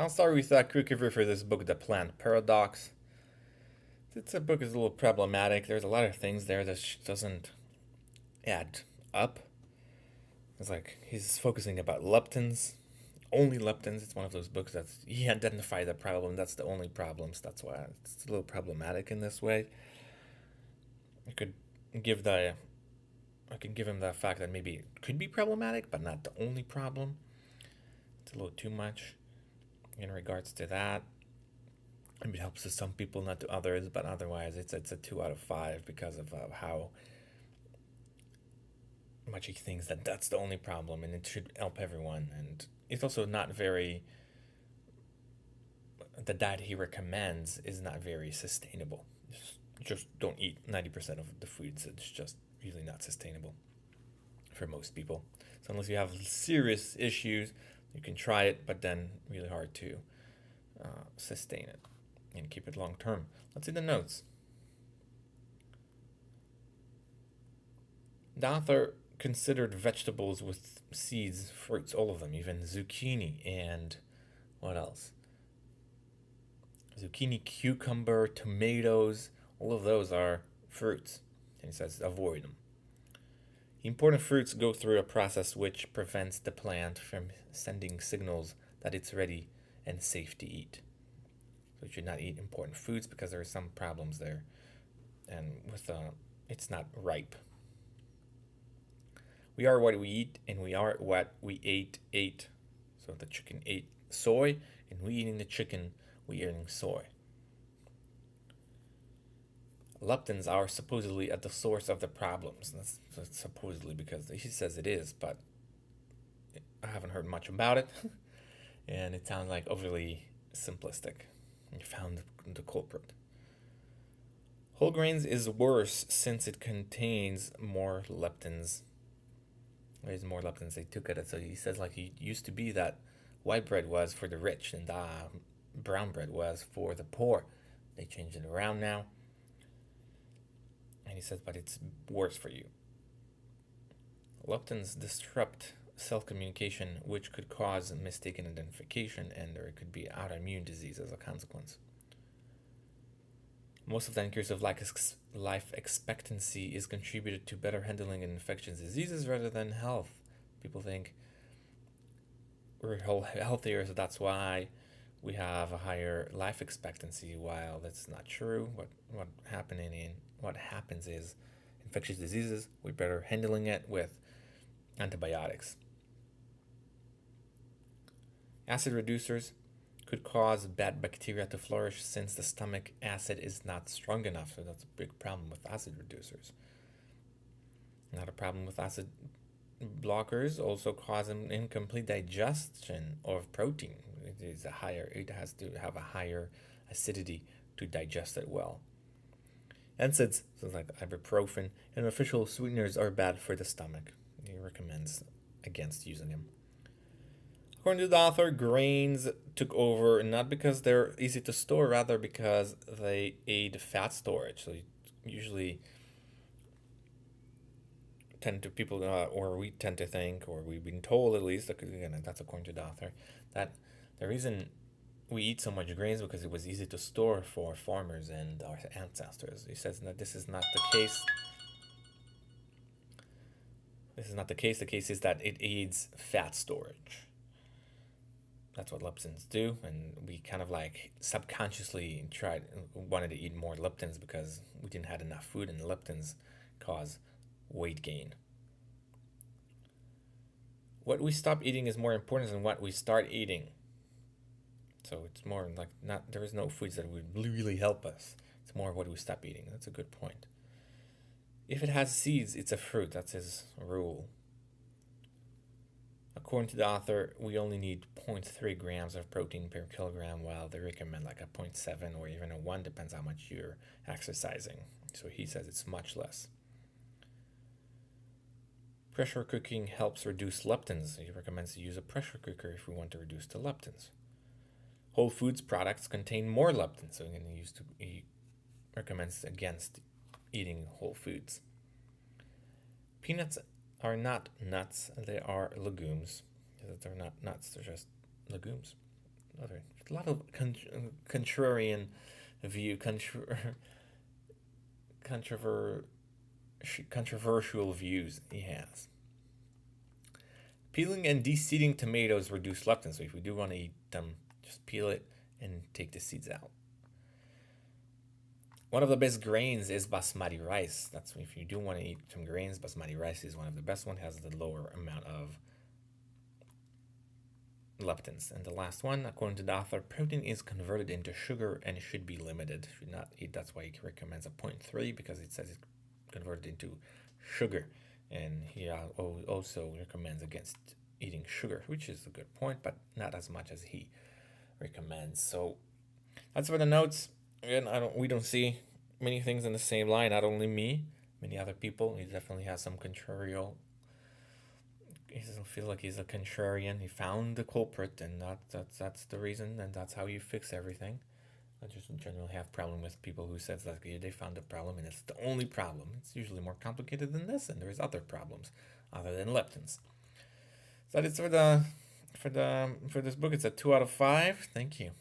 I'll start with a quick review for this book, The Plant Paradox. This book is a little problematic. There's a lot of things there that doesn't add up. It's like he's focusing about leptins, only leptins. It's one of those books that he identified the problem. That's the only problems. That's why it's a little problematic in this way. I could give the I can give him the fact that maybe it could be problematic, but not the only problem. It's a little too much in regards to that. Maybe it helps to some people, not to others, but otherwise it's a 2 out of 5 because of how much he thinks that that's the only problem, and it should help everyone. And it's also not very. The diet he recommends is not very sustainable. Just don't eat 90% of the foods. It's just really not sustainable for most people. So unless you have serious issues, you can try it, but then really hard to sustain it and keep it long term. Let's see the notes. The author considered vegetables with seeds, fruits, all of them, even zucchini and what else? Zucchini, cucumber, tomatoes, all of those are fruits. And he says avoid them. Important fruits go through a process which prevents the plant from sending signals that it's ready and safe to eat. So you should not eat important foods because there are some problems there, and with it's not ripe. We are what we eat, and we are what we ate. So the chicken ate soy, and we eating the chicken, we eating soy. Leptins are supposedly at the source of the problems. That's supposedly because he says it is, but I haven't heard much about it, and it sounds like overly simplistic. You found the culprit. Whole grains is worse since it contains more leptins. There's more leptins. They took it. So he says like it used to be that white bread was for the rich and brown bread was for the poor. They changed it around now. And he says, but it's worse for you. Leptins disrupt cell communication, which could cause mistaken identification, and there could be autoimmune disease as a consequence. Most of the increase of life expectancy is contributed to better handling infectious diseases rather than health. People think we're healthier, so that's why we have a higher life expectancy. While that's not true, what happens is infectious diseases. We're better handling it with antibiotics. Acid reducers could cause bad bacteria to flourish since the stomach acid is not strong enough. So that's a big problem with acid reducers. Another problem with acid blockers also cause an incomplete digestion of protein. It has to have a higher acidity to digest it well. NSAIDs, so like ibuprofen, and artificial sweeteners are bad for the stomach. He recommends against using them. According to the author, grains took over not because they're easy to store, rather because they aid fat storage. So usually we tend to think, or we've been told at least, again, that's according to the author, that the reason we eat so much grains because it was easy to store for farmers and our ancestors. He says that this is not the case. This is not the case. The case is that it aids fat storage. That's what leptins do, and we kind of like subconsciously wanted to eat more leptins because we didn't have enough food, and leptins cause weight gain. What we stop eating is more important than what we start eating. So it's more like there is no foods that would really help us. It's more what we stop eating. That's a good point. If it has seeds, it's a fruit. That's his rule. According to the author, we only need 0.3 grams of protein per kilogram, while they recommend like a 0.7 or even a 1, depends how much you're exercising. So he says it's much less. Pressure cooking helps reduce leptins. He recommends to use a pressure cooker if we want to reduce the leptins. Whole foods products contain more leptins, so he recommends against eating whole foods. Peanuts are not nuts, they are legumes. They're not nuts, they're just legumes. a lot of contrarian view, controver, controversial views he has. Peeling and de-seeding tomatoes reduce leptin. So if we do want to eat them, just peel it and take the seeds out. One of the best grains is basmati rice. That's if you do want to eat some grains, basmati rice is one of the best one. Has the lower amount of leptins. And the last one, according to the author, protein is converted into sugar and should be limited. Should not eat. That's why he recommends a 0.3 because it says it's converted into sugar. And he also recommends against eating sugar, which is a good point, but not as much as he recommends. So that's for the notes. Again, we don't see many things in the same line. Not only me, many other people. He definitely has some contrarial. He doesn't feel like he's a contrarian. He found the culprit, and that's the reason, and that's how you fix everything. I just generally have problem with people who says that they found a problem and it's the only problem. It's usually more complicated than this, and there's other problems other than leptins. So that's for this book. It's a 2 out of 5. Thank you.